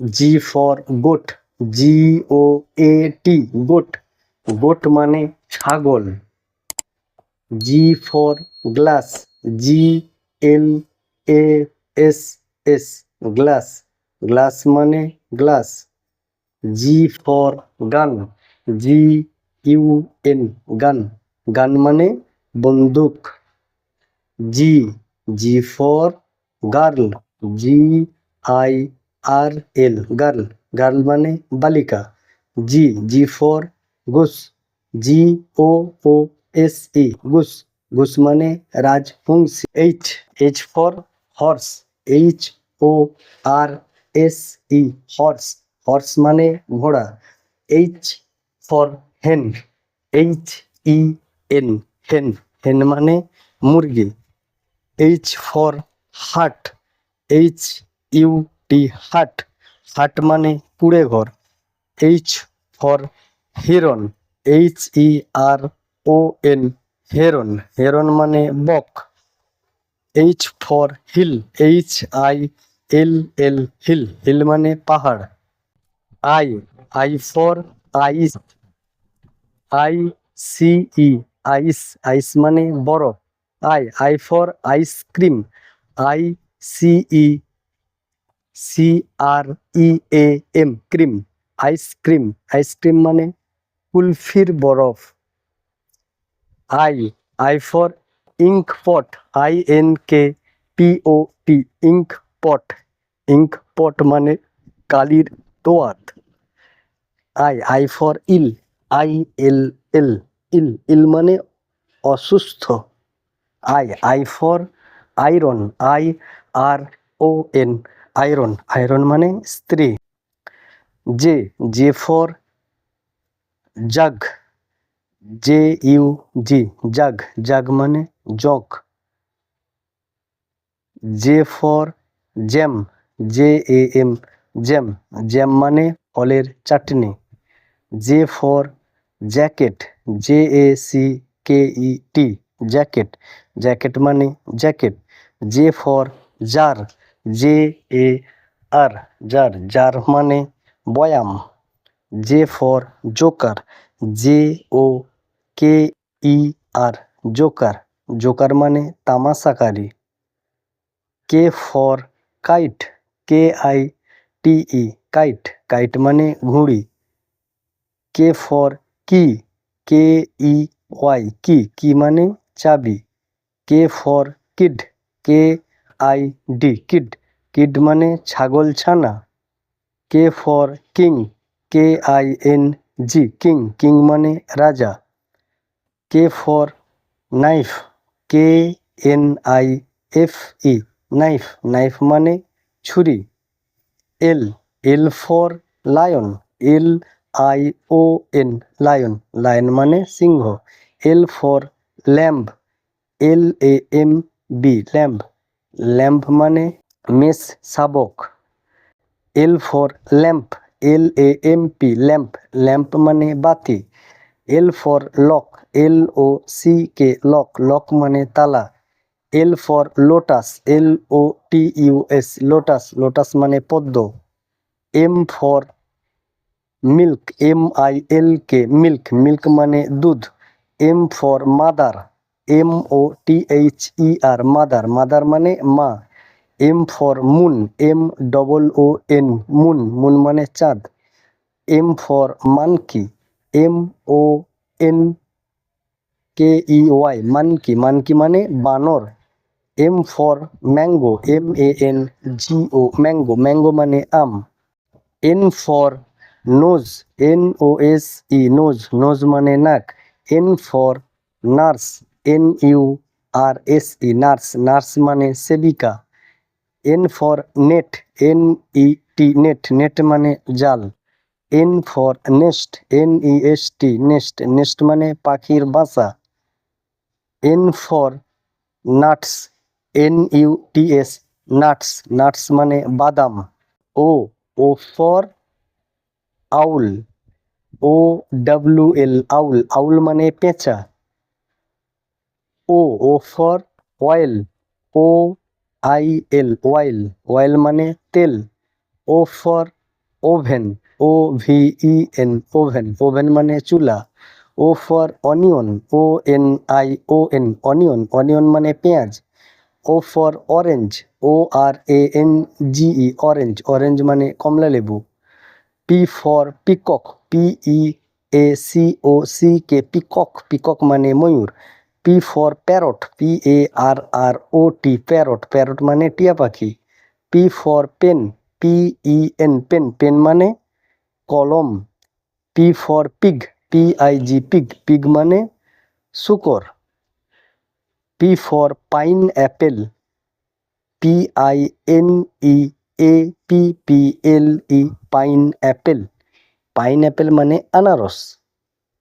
G for goat, GOAT, goat, goat মানে ছাগল। G for glass, GLASS, glass, glass মানে glass. G for gun, GUN, gun, gun মানে বন্দুক। G, G for girl, GIRL, girl, girl মানে বালিকা। জি, G for goes, GOOSE, গোস, গোস মানে Rajbanshi. H, H for horse, HORSE, horse, horse মানে ঘোড়া। H for হেন, HEN, হেন, হেন মানে মুরগি। এইচ ফর হাট, HUT, হাট, হাট মানে কুঁড়ে ঘর। H for heron, HERON, heron, heron মানে বক। H for hill, HILL, hill, hill মানে পাহাড়। I, I for ice, ICE, ice, ice মানে বরফ। I for ice cream, ICECREAM, cream, ice cream, ice cream মানে কুলফির বরফ। I for ink pot, INKPOT, ink pot, ink pot মানে কালির দোয়াত। I for ill, ILL, ill, ill মানে অসুস্থ। I for iron, IRON, iron, iron মানে স্ত্রী। J for jug, JUG, jug, jug মানে জগ। J for jam, JAM, jam, jam মানে ফলের চাটনি। J for jacket, JACKET, jacket, jacket মানে jacket. J for jar, JAR, jar, jar মানে বয়াম। J for joker, JOKER, joker, joker মানে তামাশাকারী। K for kite, KITE, kite, kite মানে ঘুড়ি। কে ফর কি, KEY, কি, কি মানে চাবি। K for kid, KID, kid, kid মানে ছাগল ছানা। K for king, KING, king, king মানে রাজা। K for knife, KNIFE, knife, knife মানে ছুরি। L for lion, LION, lion, lion মানে সিংহ। L for lamb, LAMB, lamb, lamp মানে মেষ শাবক। L for lamp, LAMP, lamp, lamp মানে বাতি। L for lock, LOCK, lock, lock মানে তালা। L for lotus, LOTUS, lotus, lotus মানে পদ্ম। M for milk, MILK, milk, milk মানে দুধ। M for mother, MOTHER, mother, mother মানে মা। M for moon, MOON, moon, moon মানে চাঁদ। M for monkey, MONKEY, monkey, monkey মানে বানর। M for mango, MANGO, mango, mango মানে আম। N for nose, NOSE, nose, nose মানে নাক। N for nurse, NURSE, nurse, nurse মানে সেবিকা। N for net, NET, net, net মানে জাল। N for nest, NEST, nest, nest মানে পাখির বাসা। N for nuts, NUTS, nuts, nuts মানে বাদাম। O for owl, OWL, owl, owl মানে পেঁচা। O for oil, OIL, oil, oil মানে তেল। O for oven, OVEN, oven, oven মানে চুলা। O for onion, ONION, onion, onion মানে পেঁয়াজ। O for orange, ORANGE, orange, orange মানে কমলা লেবু। P for peacock, PEACOCK, peacock, peacock মানে ময়ূর। P for parrot, PARROT, parrot, parrot মানে টিয়া পাখি। P for pen, PEN, pen, pen মানে কলম। P for pig, PIG, pig, pig মানে শূকর। P for pine Apple, PINEAPPLE, pine Apple, pine Apple মানে আনারস।